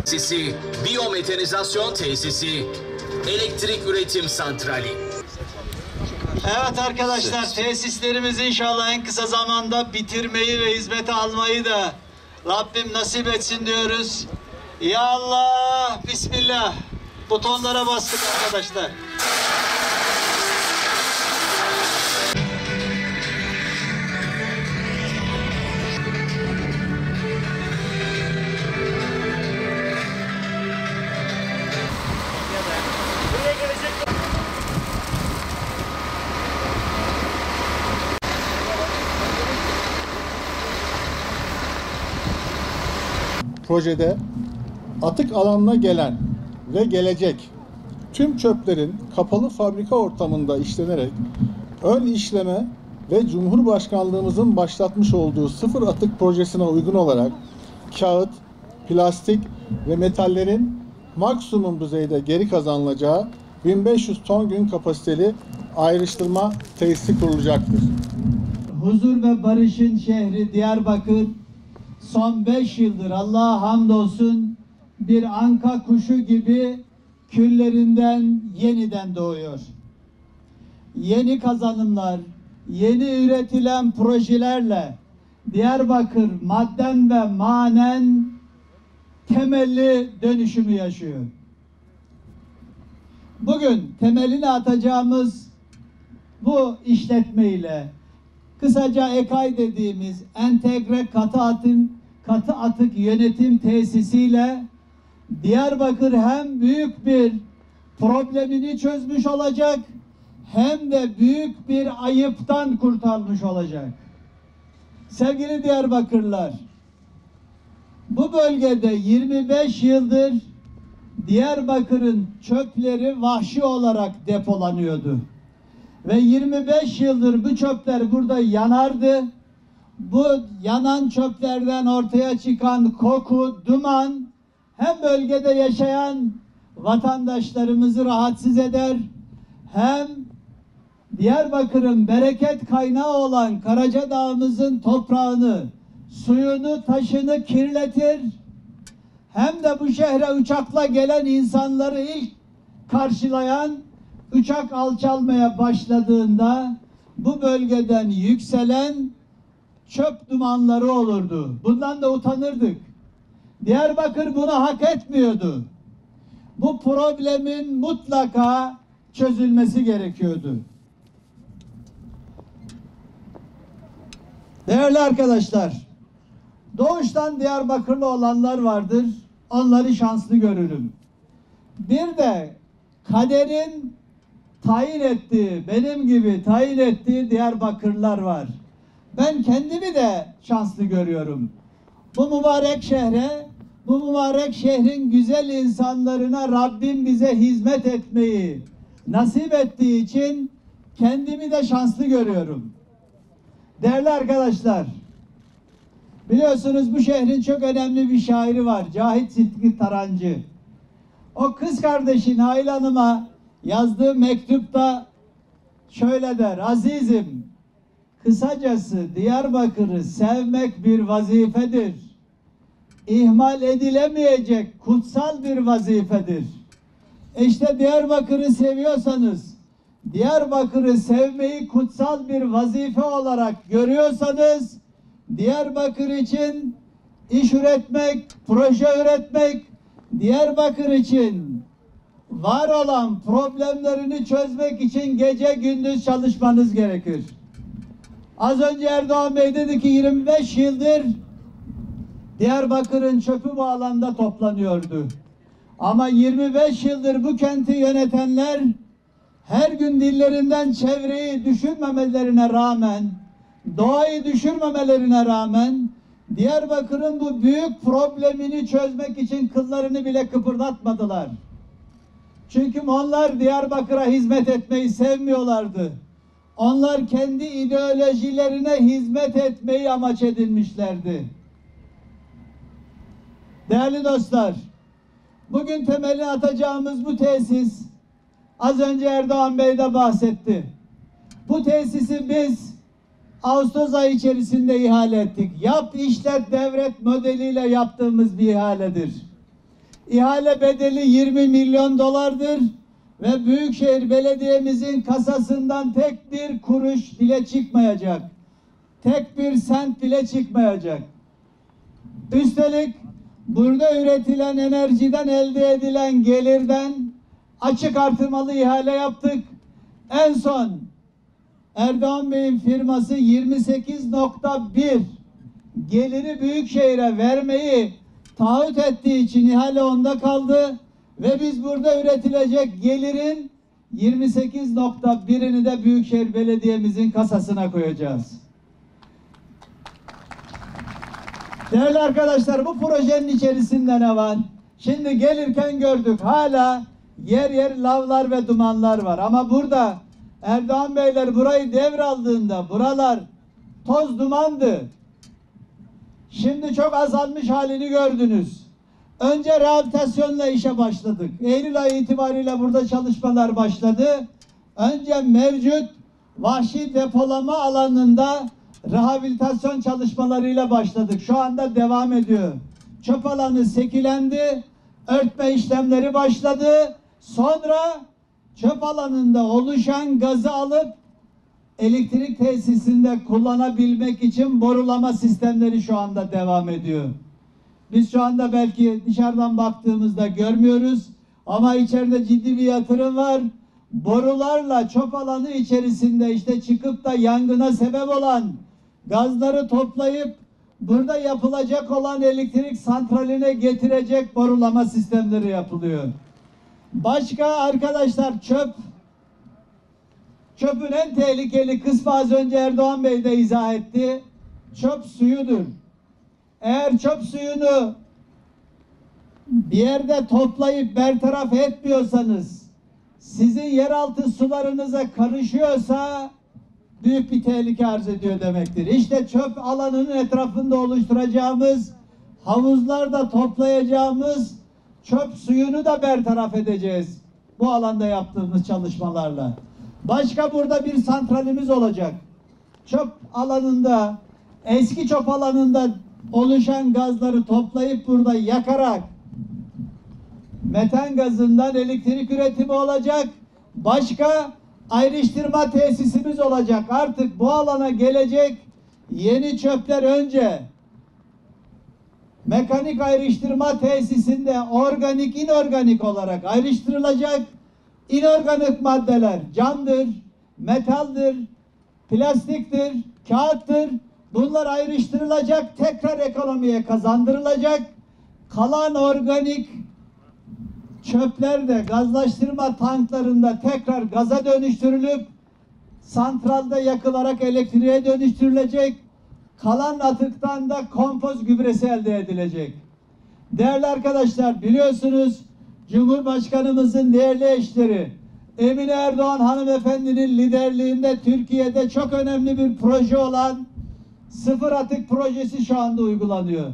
Tesisi, biyometanizasyon tesisi, elektrik üretim santrali. Evet arkadaşlar, tesislerimizi inşallah en kısa zamanda bitirmeyi ve hizmete almayı da Rabbim nasip etsin diyoruz. Ya Allah, Bismillah. Butonlara bastık arkadaşlar. Projede atık alanına gelen ve gelecek tüm çöplerin kapalı fabrika ortamında işlenerek ön işleme ve Cumhurbaşkanlığımızın başlatmış olduğu sıfır atık projesine uygun olarak kağıt, plastik ve metallerin maksimum düzeyde geri kazanılacağı 1500 ton gün kapasiteli ayrıştırma tesisi kurulacaktır. Huzur ve barışın şehri Diyarbakır son 5 yıldır Allah'a hamdolsun bir anka kuşu gibi küllerinden yeniden doğuyor. Yeni kazanımlar, yeni üretilen projelerle Diyarbakır madden ve manen temelli dönüşümü yaşıyor. Bugün temelini atacağımız bu işletmeyle, kısaca EKAY dediğimiz entegre katı atık yönetim tesisiyle Diyarbakır hem büyük bir problemini çözmüş olacak, hem de büyük bir ayıptan kurtarmış olacak. Sevgili Diyarbakırlılar, bu bölgede 25 yıldır Diyarbakır'ın çöpleri vahşi olarak depolanıyordu. Ve 25 yıldır bu çöpler burada yanardı. Bu yanan çöplerden ortaya çıkan koku, duman hem bölgede yaşayan vatandaşlarımızı rahatsız eder, hem Diyarbakır'ın bereket kaynağı olan Karacadağ'ımızın toprağını, suyunu, taşını kirletir, hem de bu şehre uçakla gelen insanları ilk karşılayan uçak alçalmaya başladığında bu bölgeden yükselen çöp dumanları olurdu. Bundan da utanırdık. Diyarbakır bunu hak etmiyordu. Bu problemin mutlaka çözülmesi gerekiyordu. Değerli arkadaşlar, doğuştan Diyarbakırlı olanlar vardır. Onları şanslı görürüm. Bir de kaderin tayin ettiği, benim gibi tayin ettiği Diyarbakırlılar var. Ben kendimi de şanslı görüyorum. Bu mübarek şehre, bu mübarek şehrin güzel insanlarına Rabbim bize hizmet etmeyi nasip ettiği için kendimi de şanslı görüyorum. Değerli arkadaşlar, biliyorsunuz bu şehrin çok önemli bir şairi var, Cahit Sıtkı Tarancı. O kız kardeşi Nail Hanım'a yazdığı mektupta şöyle der: azizim, kısacası Diyarbakır'ı sevmek bir vazifedir. İhmal edilemeyecek kutsal bir vazifedir. İşte Diyarbakır'ı seviyorsanız, Diyarbakır'ı sevmeyi kutsal bir vazife olarak görüyorsanız, Diyarbakır için iş üretmek, proje üretmek, Diyarbakır için var olan problemlerini çözmek için gece gündüz çalışmanız gerekir. Az önce Erdoğan Bey dedi ki 25 yıldır Diyarbakır'ın çöpü bu alanda toplanıyordu. Ama 25 yıldır bu kenti yönetenler her gün dillerinden çevreyi düşürmemelerine rağmen, doğayı düşürmemelerine rağmen Diyarbakır'ın bu büyük problemini çözmek için kıllarını bile kıpırdatmadılar. Çünkü onlar Diyarbakır'a hizmet etmeyi sevmiyorlardı. Onlar kendi ideolojilerine hizmet etmeyi amaç edinmişlerdi. Değerli dostlar, bugün temelini atacağımız bu tesis, az önce Erdoğan Bey de bahsetti. Bu tesisi biz Ağustos ayı içerisinde ihale ettik. Yap, işlet, devret modeliyle yaptığımız bir ihaledir. İhale bedeli 20 milyon dolardır ve Büyükşehir Belediye'mizin kasasından tek bir kuruş bile çıkmayacak. Tek bir sent bile çıkmayacak. Üstelik burada üretilen enerjiden elde edilen gelirden açık artırmalı ihale yaptık. En son Erdoğan Bey'in firması 28.1 geliri Büyükşehir'e vermeyi taahhüt ettiği için ihale onda kaldı ve biz burada üretilecek gelirin 28.1'ini de Büyükşehir Belediye'mizin kasasına koyacağız. Değerli arkadaşlar, bu projenin içerisinde ne var? Şimdi gelirken gördük, hala yer yer lavlar ve dumanlar var. Ama burada Erdoğan Beyler burayı devraldığında buralar toz dumandı. Şimdi çok azalmış halini gördünüz. Önce rehabilitasyonla işe başladık. Eylül ayı itibariyle burada çalışmalar başladı. Önce mevcut vahşi depolama alanında rehabilitasyon çalışmalarıyla başladık. Şu anda devam ediyor. Çöp alanı sekilendi. Örtme işlemleri başladı. Sonra çöp alanında oluşan gazı alıp elektrik tesisinde kullanabilmek için borulama sistemleri şu anda devam ediyor. Biz şu anda belki dışarıdan baktığımızda görmüyoruz ama içeride ciddi bir yatırım var. Borularla çöp alanı içerisinde işte çıkıp da yangına sebep olan gazları toplayıp burada yapılacak olan elektrik santraline getirecek borulama sistemleri yapılıyor. Başka arkadaşlar, çöpün en tehlikeli kısmı az önce Erdoğan Bey de izah etti. Çöp suyudur. Eğer çöp suyunu bir yerde toplayıp bertaraf etmiyorsanız, sizin yeraltı sularınıza karışıyorsa büyük bir tehlike arz ediyor demektir. İşte çöp alanının etrafında oluşturacağımız, havuzlarda toplayacağımız çöp suyunu da bertaraf edeceğiz bu alanda yaptığımız çalışmalarla. Başka burada bir santralimiz olacak. Çöp alanında, eski çöp alanında oluşan gazları toplayıp burada yakarak metan gazından elektrik üretimi olacak. Başka ayrıştırma tesisimiz olacak. Artık bu alana gelecek yeni çöpler önce mekanik ayrıştırma tesisinde organik, inorganik olarak ayrıştırılacak. İnorganik maddeler camdır, metaldir, plastiktir, kağıttır. Bunlar ayrıştırılacak, tekrar ekonomiye kazandırılacak. Kalan organik çöpler de gazlaştırma tanklarında tekrar gaza dönüştürülüp santralda yakılarak elektriğe dönüştürülecek. Kalan atıktan da kompost gübresi elde edilecek. Değerli arkadaşlar, biliyorsunuz Cumhurbaşkanımızın değerli eşleri Emine Erdoğan hanımefendinin liderliğinde Türkiye'de çok önemli bir proje olan sıfır atık projesi şu anda uygulanıyor.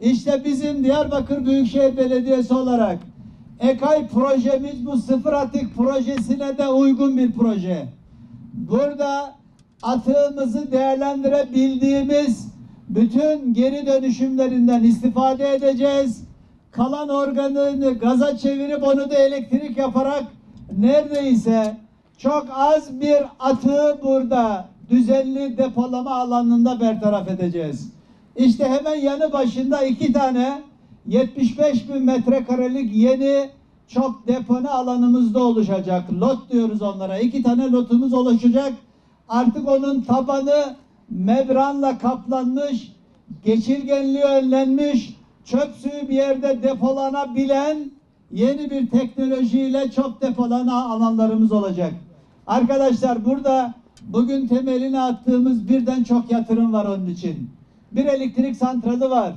İşte bizim Diyarbakır Büyükşehir Belediyesi olarak EKAY projemiz bu sıfır atık projesine de uygun bir proje. Burada atığımızı değerlendirebildiğimiz bütün geri dönüşümlerinden istifade edeceğiz. Kalan organını gaza çevirip onu da elektrik yaparak neredeyse çok az bir atığı burada düzenli depolama alanında bertaraf edeceğiz. İşte hemen yanı başında 2 tane 75.000 metrekarelik yeni çok depone alanımızda oluşacak. Lot diyoruz onlara. 2 tane lotumuz oluşacak. Artık onun tabanı membranla kaplanmış, geçirgenliği önlenmiş, çöp suyu bir yerde depolanabilen yeni bir teknolojiyle çok depolama alanlarımız olacak. Arkadaşlar, burada bugün temelini attığımız birden çok yatırım var onun için. Bir elektrik santralı var,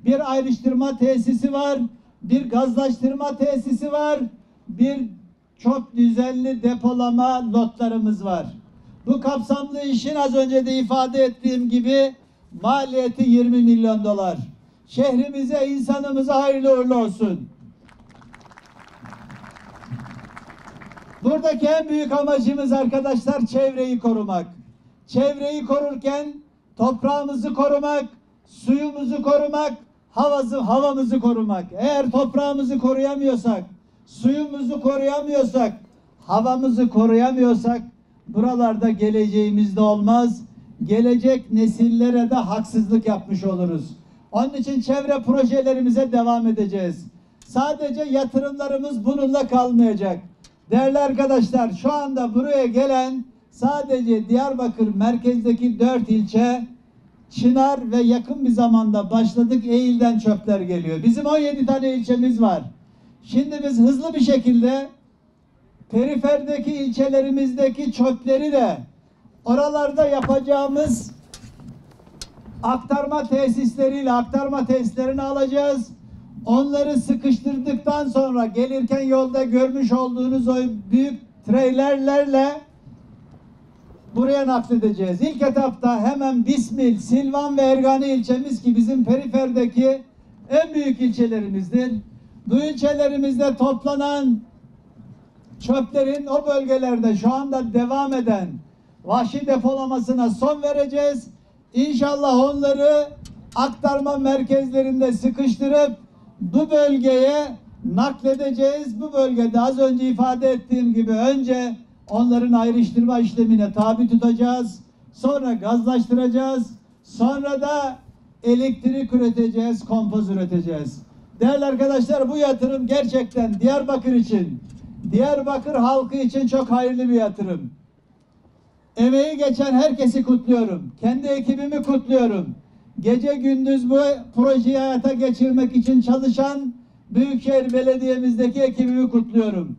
bir ayrıştırma tesisi var, bir gazlaştırma tesisi var, bir çok düzenli depolama lotlarımız var. Bu kapsamlı işin az önce de ifade ettiğim gibi maliyeti 20 milyon dolar. Şehrimize, insanımıza hayırlı uğurlu olsun. Buradaki en büyük amacımız arkadaşlar çevreyi korumak. çevreyi korurken toprağımızı korumak, suyumuzu korumak, havamızı korumak. Eğer toprağımızı koruyamıyorsak, suyumuzu koruyamıyorsak, havamızı koruyamıyorsak buralarda geleceğimiz de olmaz. Gelecek nesillere de haksızlık yapmış oluruz. Onun için çevre projelerimize devam edeceğiz. Sadece yatırımlarımız bununla kalmayacak. Değerli arkadaşlar, şu anda buraya gelen sadece Diyarbakır merkezdeki 4 ilçe, Çınar ve yakın bir zamanda başladık Eğil'den çöpler geliyor. Bizim 17 tane ilçemiz var. Şimdi biz hızlı bir şekilde periferdeki ilçelerimizdeki çöpleri de oralarda yapacağımız aktarma tesislerini alacağız. Onları sıkıştırdıktan sonra gelirken yolda görmüş olduğunuz o büyük treylerlerle buraya nakledeceğiz. İlk etapta hemen Bismil, Silvan ve Ergani ilçemiz ki bizim periferdeki en büyük ilçelerimizdir. Bu ilçelerimizde toplanan çöplerin o bölgelerde şu anda devam eden vahşi depolamasına son vereceğiz. İnşallah onları aktarma merkezlerinde sıkıştırıp bu bölgeye nakledeceğiz. Bu bölgede az önce ifade ettiğim gibi önce onların ayrıştırma işlemine tabi tutacağız. Sonra gazlaştıracağız. Sonra da elektrik üreteceğiz, kompoz üreteceğiz. Değerli arkadaşlar, bu yatırım gerçekten Diyarbakır için, Diyarbakır halkı için çok hayırlı bir yatırım. Emeği geçen herkesi kutluyorum. Kendi ekibimi kutluyorum. Gece gündüz bu projeyi hayata geçirmek için çalışan Büyükşehir Belediye'mizdeki ekibimi kutluyorum.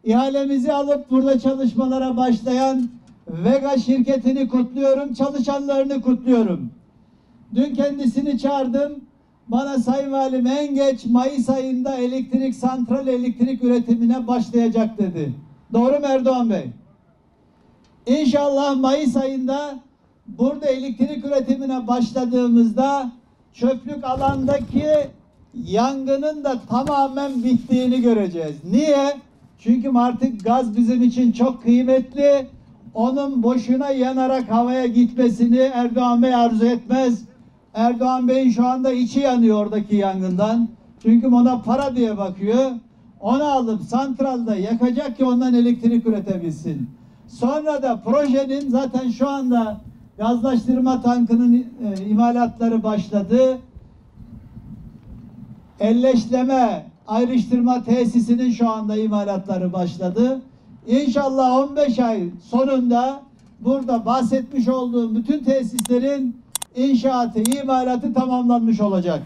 İhalemizi alıp burada çalışmalara başlayan Vega şirketini kutluyorum, çalışanlarını kutluyorum. Dün kendisini çağırdım. Bana Sayın Valim en geç Mayıs ayında santral elektrik üretimine başlayacak dedi. Doğru mu Erdoğan Bey? İnşallah Mayıs ayında burada elektrik üretimine başladığımızda çöplük alandaki yangının da tamamen bittiğini göreceğiz. Niye? Çünkü artık gaz bizim için çok kıymetli. Onun boşuna yanarak havaya gitmesini Erdoğan Bey arzu etmez. Erdoğan Bey'in şu anda içi yanıyor oradaki yangından. Çünkü ona para diye bakıyor. Onu alıp santralda yakacak ki ondan elektrik üretebilsin. Sonra da projenin zaten şu anda gazlaştırma tankının imalatları başladı. Elleşleme, ayrıştırma tesisinin şu anda imalatları başladı. İnşallah 15 ay sonunda burada bahsetmiş olduğum bütün tesislerin inşaatı, imalatı tamamlanmış olacak.